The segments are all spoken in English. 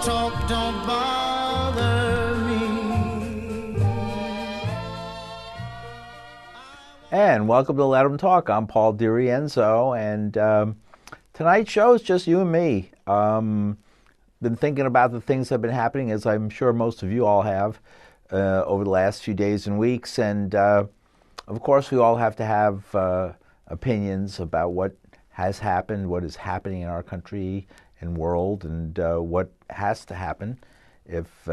Talk don't bother me. And welcome to Let 'Em Talk. I'm Paul DiRienzo, and tonight's show is just you and me. Been thinking about the things that have been happening, as I'm sure most of you all have, over the last few days and weeks. And of course, we all have to have opinions about what has happened, what is happening in our country and world, and what has to happen if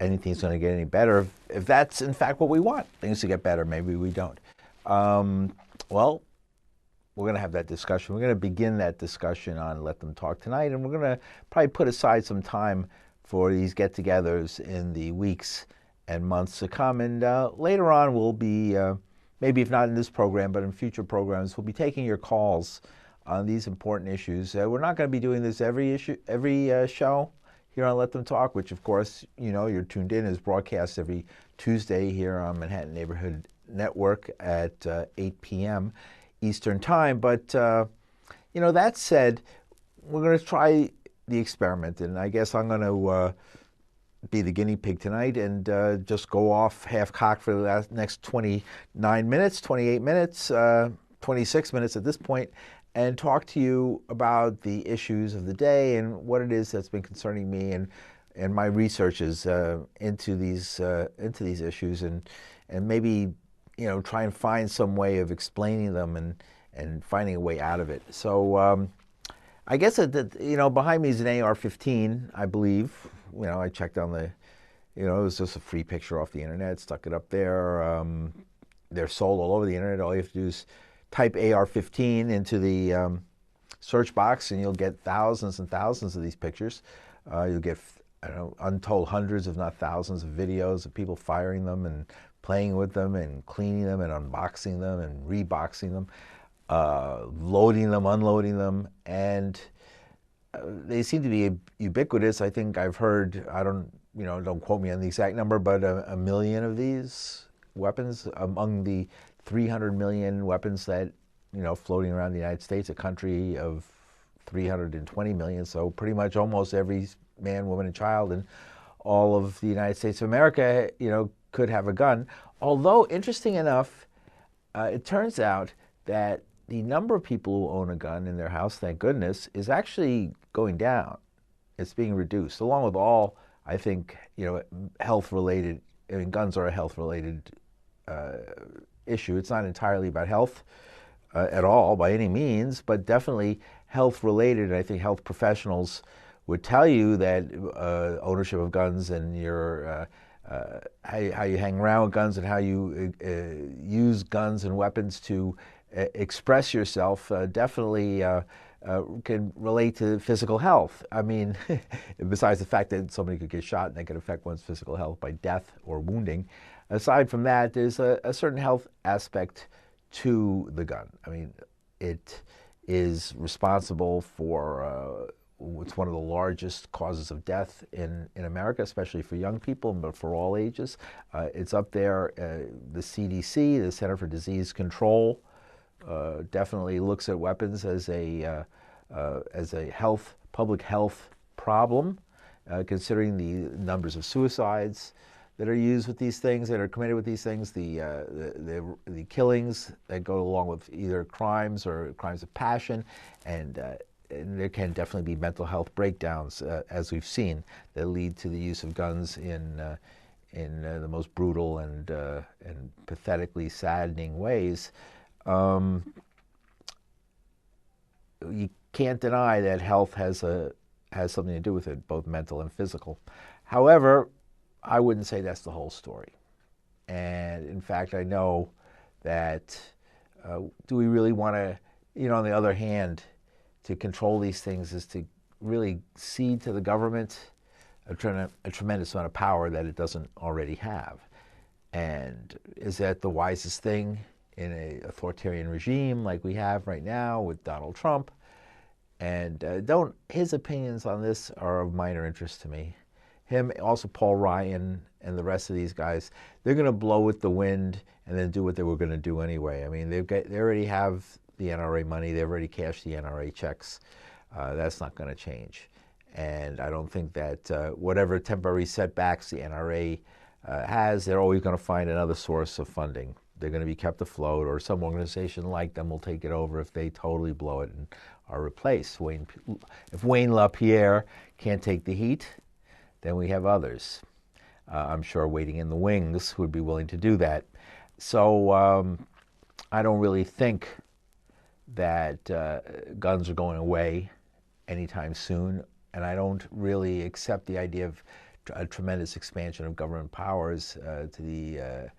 anything's going to get any better. If that's in fact what we want, things to get better, maybe we don't. Well, we're going to have that discussion. We're going to begin that discussion on Let Them Talk tonight, and we're going to probably put aside some time for these get-togethers in the weeks and months to come. And later on, we'll be, maybe if not in this program, but in future programs, we'll be taking your calls on these important issues. We're not going to be doing this every show here on Let Them Talk, which, of course, you know, you're tuned in, is broadcast every Tuesday here on Manhattan Neighborhood Network at 8 p.m. Eastern Time. But, you know, that said, we're going to try the experiment, and I guess I'm going to be the guinea pig tonight and just go off half-cocked for the next 29 minutes, 28 minutes, 26 minutes at this point, and talk to you about the issues of the day and what it is that's been concerning me and my researches into these issues, and maybe, you know, try and find some way of explaining them and finding a way out of it. So I guess that, you know, behind me is an AR-15, I believe. You know, I checked on the, you know, it was just a free picture off the internet, stuck it up there. They're sold all over the internet. All you have to do is type AR-15 into the search box, and you'll get thousands and thousands of these pictures. You'll get, I don't know, untold hundreds, if not thousands, of videos of people firing them and playing with them and cleaning them and unboxing them and reboxing them, loading them, unloading them, and they seem to be ubiquitous. I think I've heard, don't quote me on the exact number, but a million of these weapons among the 300 million weapons that, you know, floating around the United States, a country of 320 million. So pretty much almost every man, woman, and child in all of the United States of America, you know, could have a gun. Although, interesting enough, it turns out that the number of people who own a gun in their house, thank goodness, is actually going down. It's being reduced, along with all, I think, you know, health-related. I mean, guns are a health-related issue. It's not entirely about health at all by any means, but definitely health-related. I think health professionals would tell you that ownership of guns and your how you hang around with guns and how you use guns and weapons to express yourself definitely can relate to physical health. I mean, besides the fact that somebody could get shot and that could affect one's physical health by death or wounding, aside from that, there's a certain health aspect to the gun. I mean, it is responsible for it's one of the largest causes of death in America, especially for young people, but for all ages. It's up there. The CDC, the Center for Disease Control, definitely looks at weapons as a public health problem, considering the numbers of suicides that are used with these things, that are committed with these things, the killings that go along with either crimes or crimes of passion, and there can definitely be mental health breakdowns, as we've seen, that lead to the use of guns in the most brutal and pathetically saddening ways. You can't deny that health has something to do with it, both mental and physical. However, I wouldn't say that's the whole story. And in fact, I know that do we really want to, you know, on the other hand, to control these things is to really cede to the government a tremendous amount of power that it doesn't already have. And is that the wisest thing in an authoritarian regime like we have right now with Donald Trump? And his opinions on this are of minor interest to me. Him, also Paul Ryan, and the rest of these guys, they're going to blow with the wind and then do what they were going to do anyway. I mean, they already have the NRA money. They've already cashed the NRA checks. That's not going to change. And I don't think that whatever temporary setbacks the NRA has, they're always going to find another source of funding. They're going to be kept afloat, or some organization like them will take it over if they totally blow it and are replaced. If Wayne LaPierre can't take the heat, then we have others. I'm sure waiting in the wings who would be willing to do that. So I don't really think that guns are going away anytime soon, and I don't really accept the idea of a tremendous expansion of government powers to the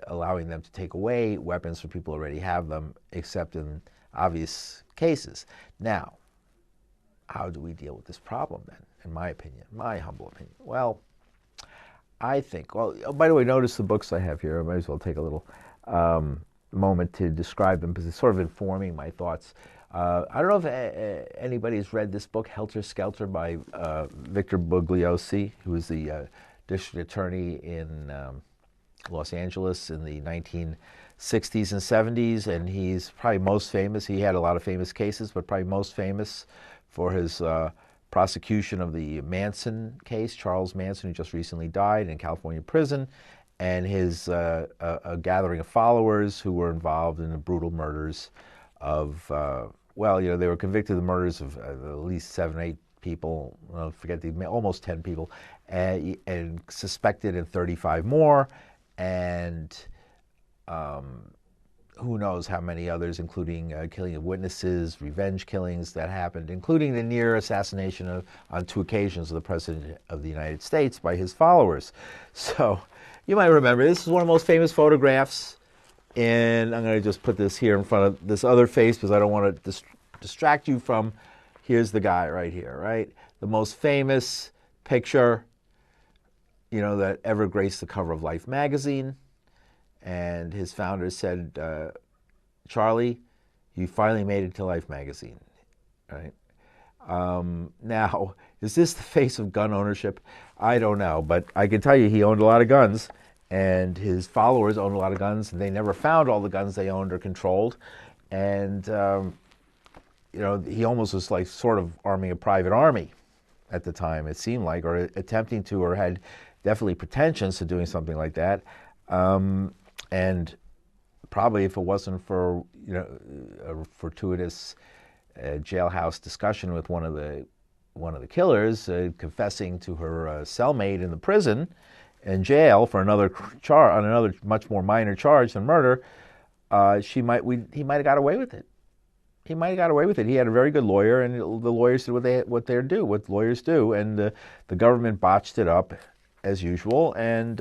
allowing them to take away weapons from people who already have them, except in obvious cases. Now, how do we deal with this problem then, in my opinion, my humble opinion? Well, I think, well, oh, by the way, notice the books I have here. I might as well take a little moment to describe them because it's sort of informing my thoughts. I don't know if anybody's read this book, Helter Skelter, by Victor Bugliosi, who was the district attorney in Los Angeles in the 1960s and 70s, and he's probably most famous. He had a lot of famous cases, but probably most famous for his prosecution of the Manson case, Charles Manson, who just recently died in California prison, and his a gathering of followers who were involved in the brutal murders of, well, you know, they were convicted of the murders of at least 7 or 8 people, almost 10 people, and suspected in 35 more, and who knows how many others, including killing of witnesses, revenge killings that happened, including the near assassination on 2 occasions of the President of the United States by his followers. So you might remember, this is one of the most famous photographs, and I'm going to just put this here in front of this other face because I don't want to distract you from, here's the guy right here, right? The most famous picture, you know, that ever graced the cover of Life magazine. And his founder said, Charlie, you finally made it to Life magazine, right? Now, is this the face of gun ownership? I don't know, but I can tell you he owned a lot of guns, and his followers owned a lot of guns, and they never found all the guns they owned or controlled. And, you know, he almost was like sort of arming a private army at the time, it seemed like, or attempting to, or had definitely pretensions to doing something like that. And probably if it wasn't for, you know, a fortuitous jailhouse discussion with one of the killers, confessing to her cellmate in the prison in jail for another on another much more minor charge than murder, he might have got away with it. He might have got away with it. He had a very good lawyer, and the lawyers did what lawyers do, and the government botched it up as usual, and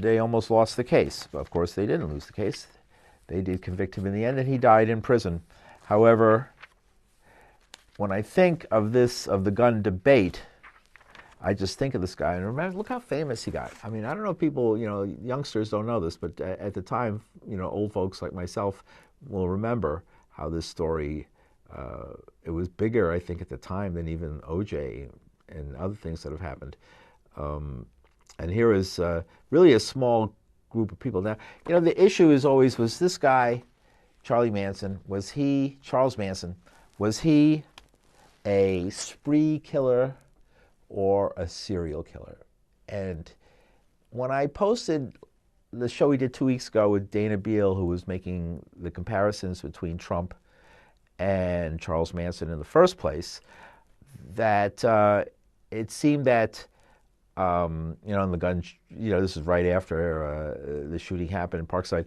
they almost lost the case. But of course, they didn't lose the case. They did convict him in the end, and he died in prison. However, when I think of the gun debate, I just think of this guy, and remember, look how famous he got. I mean, I don't know if people, you know, youngsters don't know this, but at the time, you know, old folks like myself will remember how this story, it was bigger, I think, at the time than even OJ and other things that have happened. And here is really a small group of people. Now, you know, the issue is always, was this guy, Charles Manson, was he a spree killer or a serial killer? And when I posted the show we did 2 weeks ago with Dana Beal, who was making the comparisons between Trump and Charles Manson in the first place, that it seemed that, you know, in the gun, you know, this is right after the shooting happened in Parkside.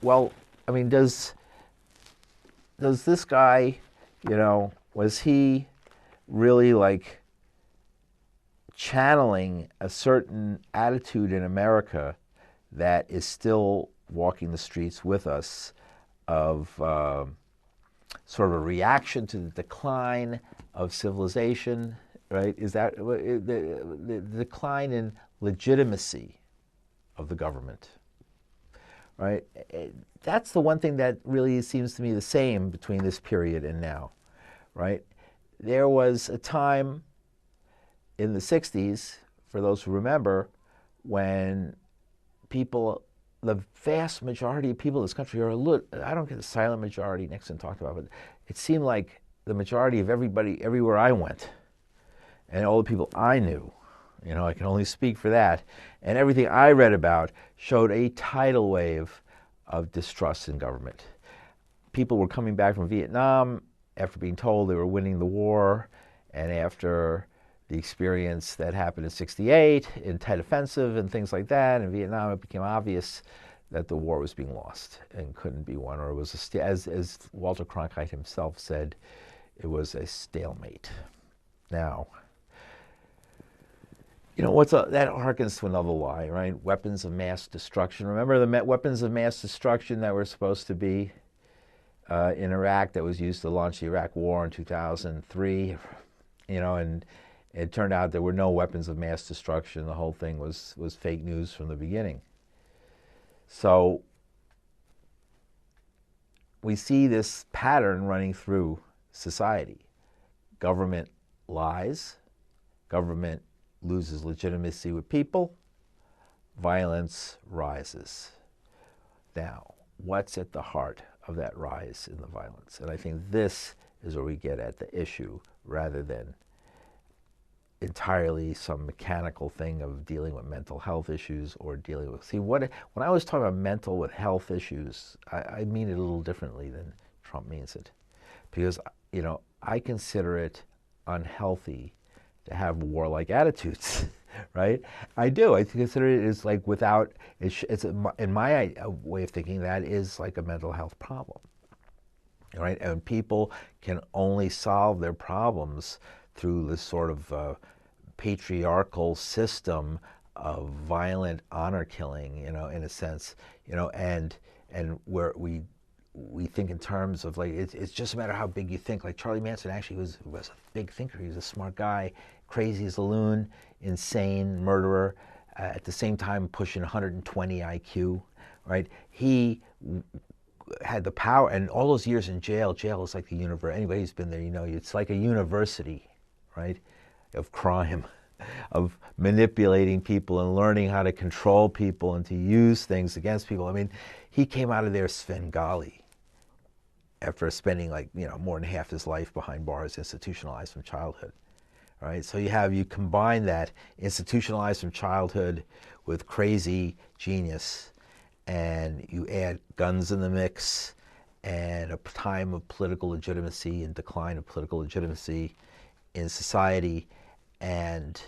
Well, I mean, does this guy, you know, was he really like channeling a certain attitude in America that is still walking the streets with us of sort of a reaction to the decline of civilization, right? Is that the decline in legitimacy of the government, right? That's the one thing that really seems to me the same between this period and now, right? There was a time in the 60s, for those who remember, when people, the vast majority of people in this country are I don't get the silent majority Nixon talked about, but it seemed like the majority of everybody, everywhere I went, and all the people I knew, I can only speak for that, and everything I read about showed a tidal wave of distrust in government. People were coming back from Vietnam after being told they were winning the war, and after the experience that happened in '68 in Tet Offensive and things like that in Vietnam, it became obvious that the war was being lost and couldn't be won, or it was as Walter Cronkite himself said, it was a stalemate. Now, that harkens to another lie, right? Weapons of mass destruction. Remember the weapons of mass destruction that were supposed to be in Iraq, that was used to launch the Iraq War in 2003, and it turned out there were no weapons of mass destruction. The whole thing was fake news from the beginning. So we see this pattern running through society. Government lies, government loses legitimacy with people, violence rises. Now, what's at the heart of that rise in the violence? And I think this is where we get at the issue, rather than entirely some mechanical thing of dealing with mental health issues or dealing with... See, when I was talking about mental with health issues, I mean it a little differently than Trump means it. Because, I consider it unhealthy to have warlike attitudes, right? I do. I consider it as like without... It's in my way of thinking, that is like a mental health problem, right? And people can only solve their problems through this sort of patriarchal system of violent honor killing, in a sense, and where we think in terms of like it's just a matter how big you think. Like Charlie Manson actually was a big thinker. He was a smart guy, crazy as a loon, insane murderer, at the same time pushing 120 IQ, right? He had the power, and all those years in jail is like the universe. Anybody who's been there, it's like a university, right, of crime, of manipulating people and learning how to control people and to use things against people. I mean, he came out of there Svengali after spending more than half his life behind bars, institutionalized from childhood, right? So you combine that institutionalized from childhood with crazy genius, and you add guns in the mix and a time of political legitimacy and decline of political legitimacy in society, and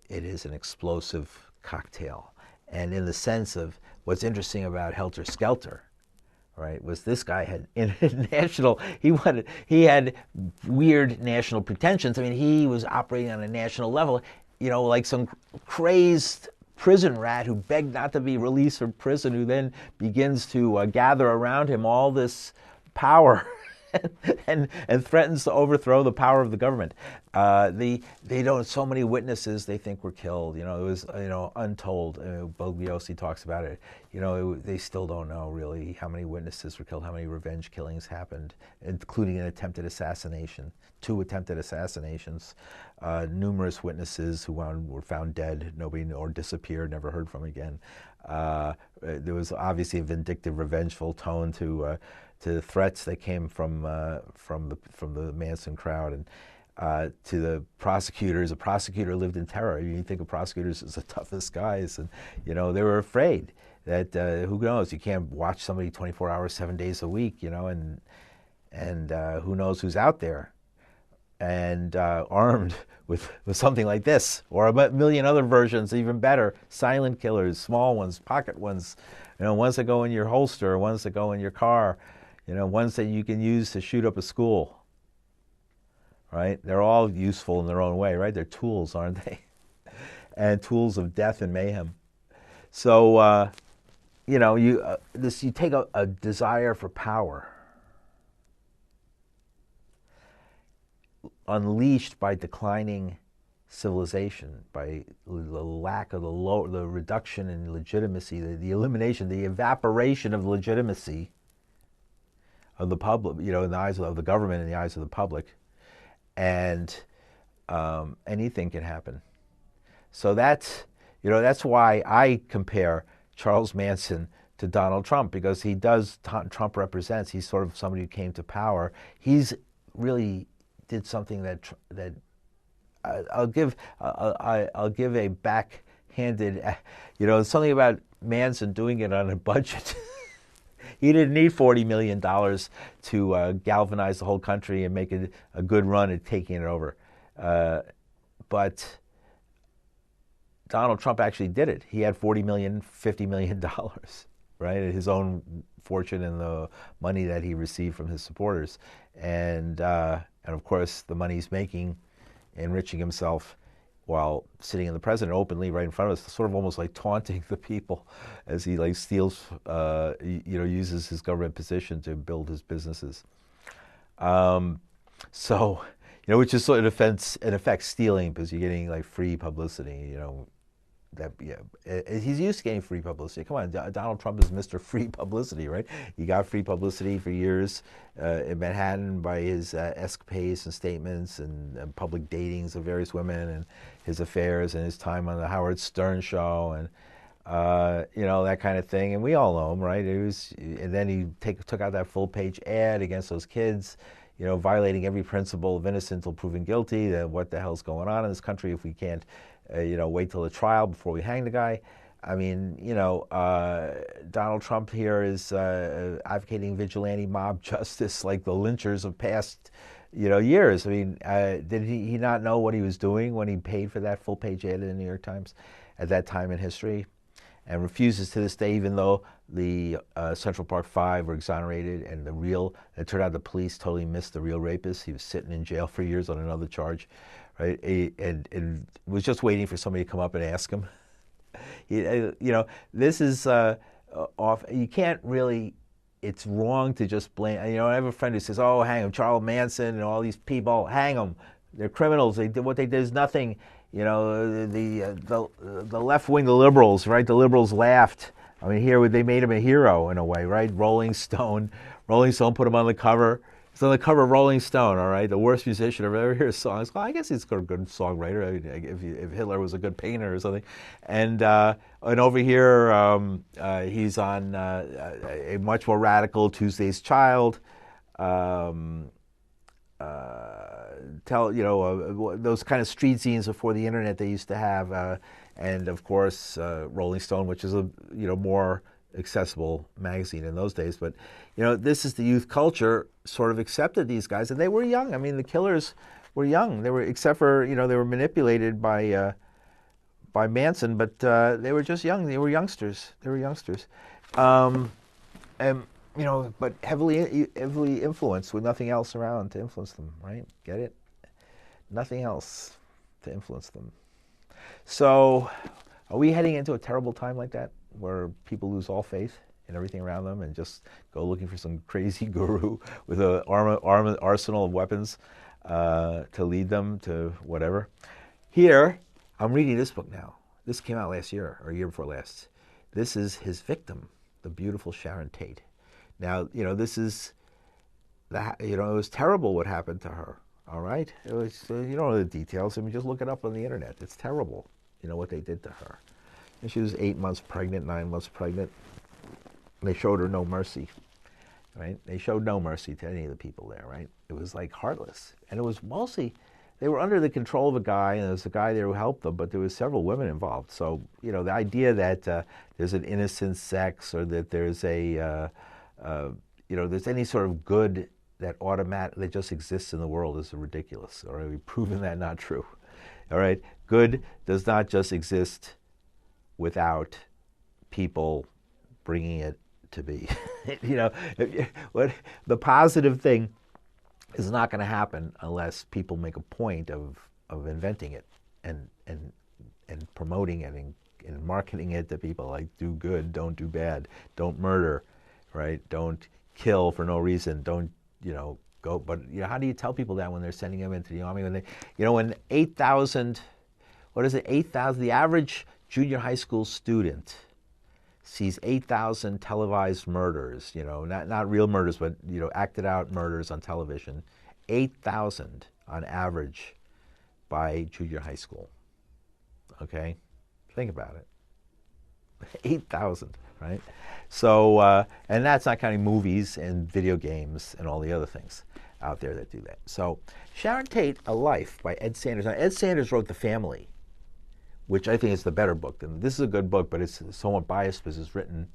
it is an explosive cocktail. And in the sense of what's interesting about Helter Skelter, right, was this guy had he had weird national pretensions. I mean, he was operating on a national level, like some crazed prison rat who begged not to be released from prison, who then begins to gather around him all this power and threatens to overthrow the power of the government. They don't. So many witnesses they think were killed. It was untold. Bugliosi talks about it. They still don't know really how many witnesses were killed, how many revenge killings happened, including an attempted assassination, 2 attempted assassinations, numerous witnesses who were found dead, or disappeared, never heard from again. There was obviously a vindictive, revengeful tone to the threats that came from the Manson crowd, and to the prosecutors. A prosecutor lived in terror. You think of prosecutors as the toughest guys, and they were afraid that who knows, you can't watch somebody 24 hours, 7 days a week, and who knows who's out there, and armed with something like this, or a million other versions, even better, silent killers, small ones, pocket ones, ones that go in your holster, ones that go in your car, ones that you can use to shoot up a school, right? They're all useful in their own way, right? They're tools, aren't they? And tools of death and mayhem. So, you take a desire for power, unleashed by declining civilization, by the lack of the reduction in legitimacy, the elimination, the evaporation of legitimacy of the public, in the eyes of the government, in the eyes of the public, and anything can happen. So that's why I compare Charles Manson to Donald Trump, because Trump represents, he's sort of somebody who came to power. He's really did something that I'll give a backhanded, something about Manson doing it on a budget. He didn't need $40 million to galvanize the whole country and make a good run at taking it over. But Donald Trump actually did it. He had $40 million, $50 million, right? His own fortune and the money that he received from his supporters. And of course, the money he's making, enriching himself while sitting in the president openly right in front of us, sort of almost like taunting the people as he like steals, uses his government position to build his businesses. Which is sort of in effect stealing, because you're getting like free publicity, he's used to getting free publicity. Come on, Donald Trump is Mr. Free Publicity, right? He got free publicity for years in Manhattan by his escapades and statements and public datings of various women and his affairs and his time on the Howard Stern show and that kind of thing. And we all know him, right? And then he took out that full-page ad against those kids, violating every principle of innocent until proven guilty. That what the hell's going on in this country if we can't wait till the trial before we hang the guy. I mean, Donald Trump here is advocating vigilante mob justice like the lynchers of past, years. I mean, did he not know what he was doing when he paid for that full-page ad in the New York Times at that time in history? And refuses to this day, even though the Central Park Five were exonerated and it turned out the police totally missed the real rapist. He was sitting in jail for years on another charge. Right, and was just waiting for somebody to come up and ask him. This is off. You can't really. It's wrong to just blame. I have a friend who says, "Oh, hang him, Charlie Manson and all these people, hang them. They're criminals. What they did is nothing." The left wing, the liberals, right? The liberals laughed. I mean, here they made him a hero in a way, right? Rolling Stone put him on the cover. He's on the cover of Rolling Stone, all right, the worst musician I've ever heard songs. Well, I guess he's a good songwriter. I mean, if Hitler was a good painter or something. And over here, he's on a much more radical Tuesday's Child. Those kind of street scenes before the internet they used to have, and of course Rolling Stone, which is a more accessible magazine in those days. But this is the youth culture sort of accepted these guys, and they were young. I mean, the killers were young. They were, except for they were manipulated by Manson, but they were just young. They were youngsters. But heavily influenced with nothing else around to influence them. Right? Get it? Nothing else to influence them. So, are we heading into a terrible time like that, where people lose all faith in everything around them and just go looking for some crazy guru with an arsenal of weapons to lead them to whatever? Here, I'm reading this book now. This came out last year or year before last. This is his victim, the beautiful Sharon Tate. Now, this is it was terrible what happened to her. All right, it was. You don't know the details. I mean, just look it up on the internet. It's terrible. What they did to her. And she was 8 months pregnant, 9 months pregnant. And they showed her no mercy, right? They showed no mercy to any of the people there, right? It was like heartless. And it was mostly, they were under the control of a guy, and there was a guy there who helped them, but there was several women involved. So, the idea that there's an innocent sex, or that there's there's any sort of good that just exists in the world is ridiculous. All right, we've proven that not true. All right, good does not just exist without people bringing it to be. What the positive thing is not going to happen unless people make a point of inventing it and promoting it and marketing it to people, like do good, don't do bad, don't murder, right? Don't kill for no reason, don't go. But how do you tell people that when they're sending them into the army? When when 8,000, what is it? 8,000. The average junior high school student sees 8,000 televised murders. Not real murders, but acted out murders on television. 8,000 on average by junior high school. Okay, think about it. 8,000, right? So, and that's not counting movies and video games and all the other things. out there that do that. So Sharon Tate, A Life by Ed Sanders. Now, Ed Sanders wrote The Family, which I think is the better book. And this is a good book, but it's somewhat biased because it's written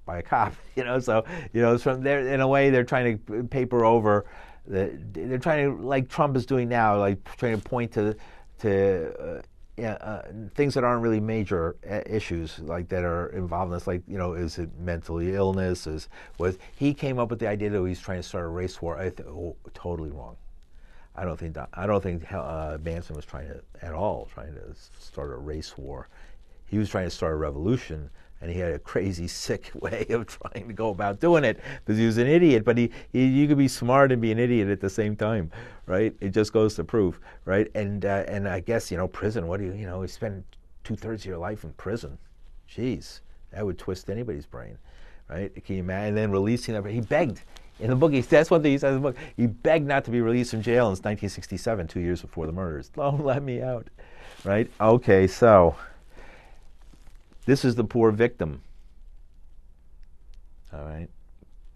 by a cop, So, it's from there. In a way, they're trying to paper over. They're trying to, like Trump is doing now, like trying to point to things that aren't really major issues, like that are involved in this. Like, is it mentally illness? He came up with the idea that he's trying to start a race war? Totally wrong. I don't think Manson was trying to start a race war. He was trying to start a revolution, and he had a crazy, sick way of trying to go about doing it because he was an idiot. But you could be smart and be an idiot at the same time, right? It just goes to prove, right? And I guess prison. What do you spend 2/3 of your life in prison? Jeez, that would twist anybody's brain, right? Can you imagine? And then releasing that, he begged. In the book, that's one thing he says in the book. He begged not to be released from jail in 1967, 2 years before the murders. Don't let me out, right? Okay, so this is the poor victim. All right,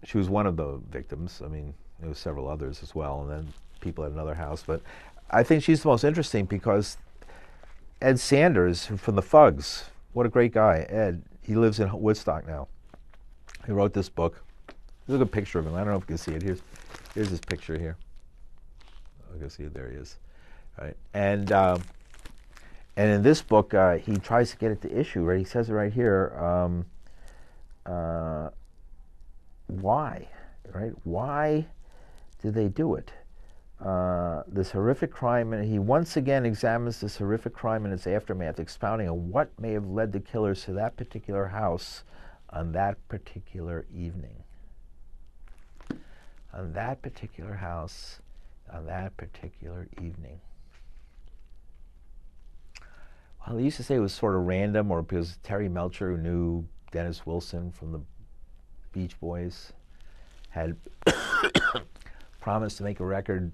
she was one of the victims. I mean, there were several others as well, and then people at another house. But I think she's the most interesting because Ed Sanders from the Fugs, what a great guy, Ed. He lives in Woodstock now. He wrote this book. There's a good picture of him. I don't know if you can see it. Here's his picture here. You can see it. There he is. Right. And in this book, he tries to get at the issue. Right. He says it right here. Why? Right. Why did they do it? This horrific crime, and he once again examines this horrific crime and its aftermath, expounding on what may have led the killers to that particular house on that particular evening. On that particular house, on that particular evening. Well, they used to say it was sort of random, or because Terry Melcher, who knew Dennis Wilson from the Beach Boys, had promised to make a record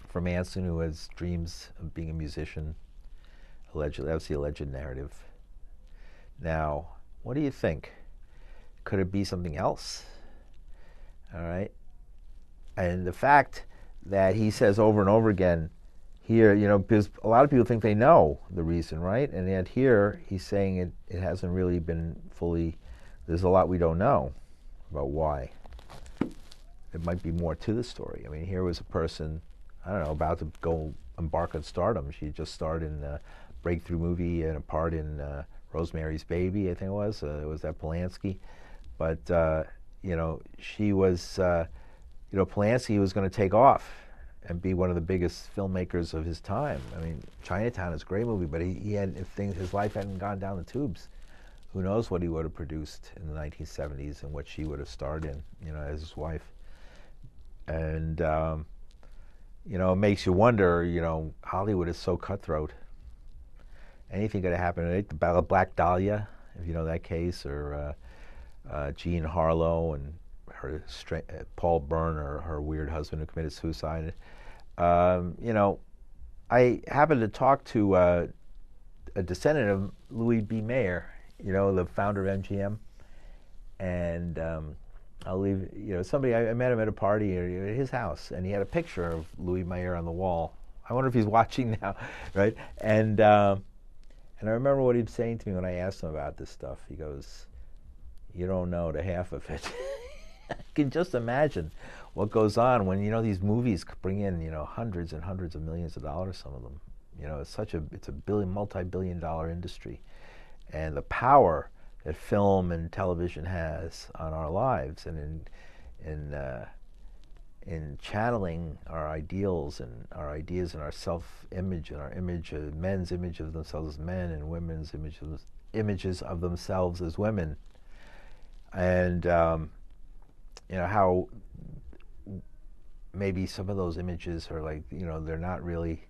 for Manson, who has dreams of being a musician. Allegedly, that was the alleged narrative. Now, what do you think? Could it be something else? All right. And the fact that he says over and over again here, because a lot of people think they know the reason, right? And yet here he's saying it hasn't really been fully, there's a lot we don't know about why. There might be more to the story. I mean, here was a person, I don't know, about to go embark on stardom. She just starred in a breakthrough movie and a part in Rosemary's Baby, I think it was. Was that Polanski? But, she was... Polanski was going to take off and be one of the biggest filmmakers of his time. I mean, Chinatown is a great movie, but his life hadn't gone down the tubes. Who knows what he would have produced in the 1970s and what she would have starred in, as his wife. And, it makes you wonder, Hollywood is so cutthroat. Anything could have happened. Right? The Black Dahlia, if you know that case, or Jean Harlow and Paul Byrne, or her weird husband who committed suicide. I happened to talk to a descendant of Louis B. Mayer, the founder of MGM, and I'll leave. Somebody I met him at a party at his house, and he had a picture of Louis Mayer on the wall. I wonder if he's watching now, right? And I remember what he was saying to me when I asked him about this stuff. He goes, "You don't know the half of it." I can just imagine what goes on when these movies bring in hundreds and hundreds of millions of dollars. Some of them, it's a multi-billion-dollar industry, and the power that film and television has on our lives, and in channeling our ideals and our ideas and our self-image and our image, men's image of themselves as men and women's images of themselves as women, and how maybe some of those images are like, they're not really,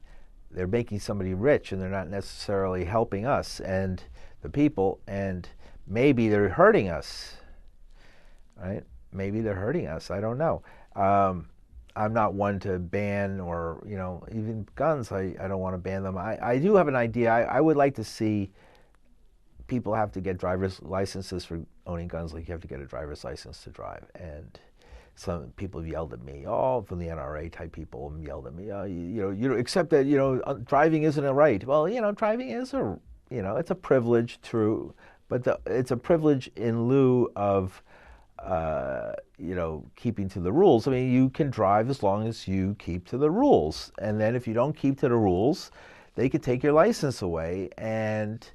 they're making somebody rich and they're not necessarily helping us and the people, and maybe they're hurting us, right? Maybe they're hurting us. I don't know. I'm not one to ban or, even guns. I don't want to ban them. I do have an idea. I would like to see people have to get driver's licenses for owning guns like you have to get a driver's license to drive. And some people have yelled at me, oh, from the NRA type people yelled at me, you know, except that, you know, driving isn't a right. Well, you know, driving is a, you know, it's a privilege, true, but it's a privilege in lieu of, you know, keeping to the rules. I mean, you can drive as long as you keep to the rules, and then if you don't keep to the rules, they could take your license away, and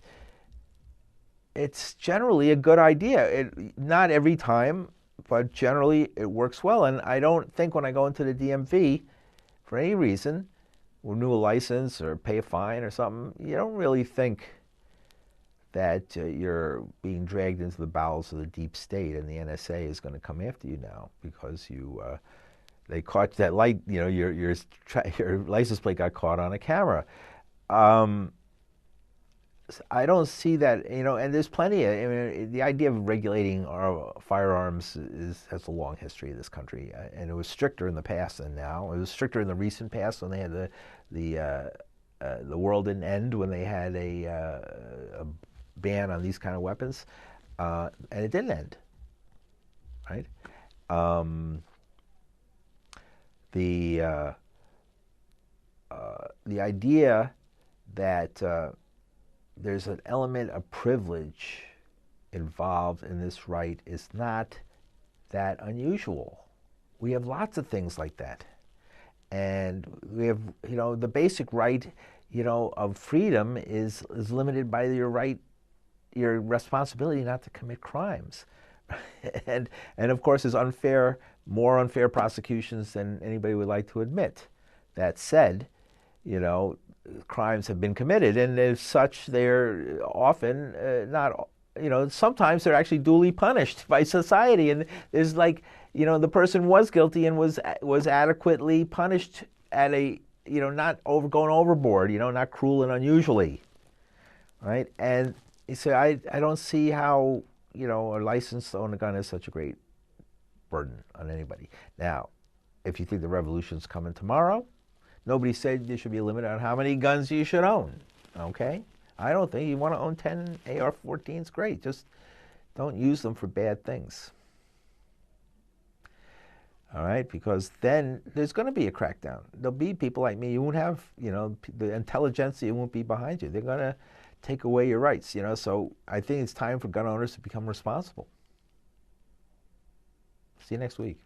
it's generally a good idea. Not every time, but generally it works well. And I don't think when I go into the DMV, for any reason, renew a license or pay a fine or something, you don't really think that you're being dragged into the bowels of the deep state and the NSA is going to come after you now because you they caught that light, you know, your license plate got caught on a camera. I don't see that, you know, and there's plenty of, I mean, the idea of regulating our firearms has a long history in this country, and it was stricter in the past than now. It was stricter in the recent past when they had the world didn't end when they had a ban on these kind of weapons, and it didn't end, right? The idea that there's an element of privilege involved in this right is not that unusual. We have lots of things like that. And we have, you know, the basic right, you know, of freedom is limited by your right, your responsibility not to commit crimes. and of course, there's more unfair prosecutions than anybody would like to admit. That said, you know, crimes have been committed, and as such, they're often not, you know, sometimes they're actually duly punished by society, and there's like, you know, the person was guilty and was adequately punished at a, you know, not going overboard, you know, not cruel and unusually, right? And so I don't see how, you know, a license to own a gun is such a great burden on anybody. Now, if you think the revolution's coming tomorrow, nobody said there should be a limit on how many guns you should own, okay? I don't think you want to own 10 AR-14s, great. Just don't use them for bad things. All right, because then there's going to be a crackdown. There'll be people like me. You won't have, you know, the intelligentsia won't be behind you. They're going to take away your rights, you know. So I think it's time for gun owners to become responsible. See you next week.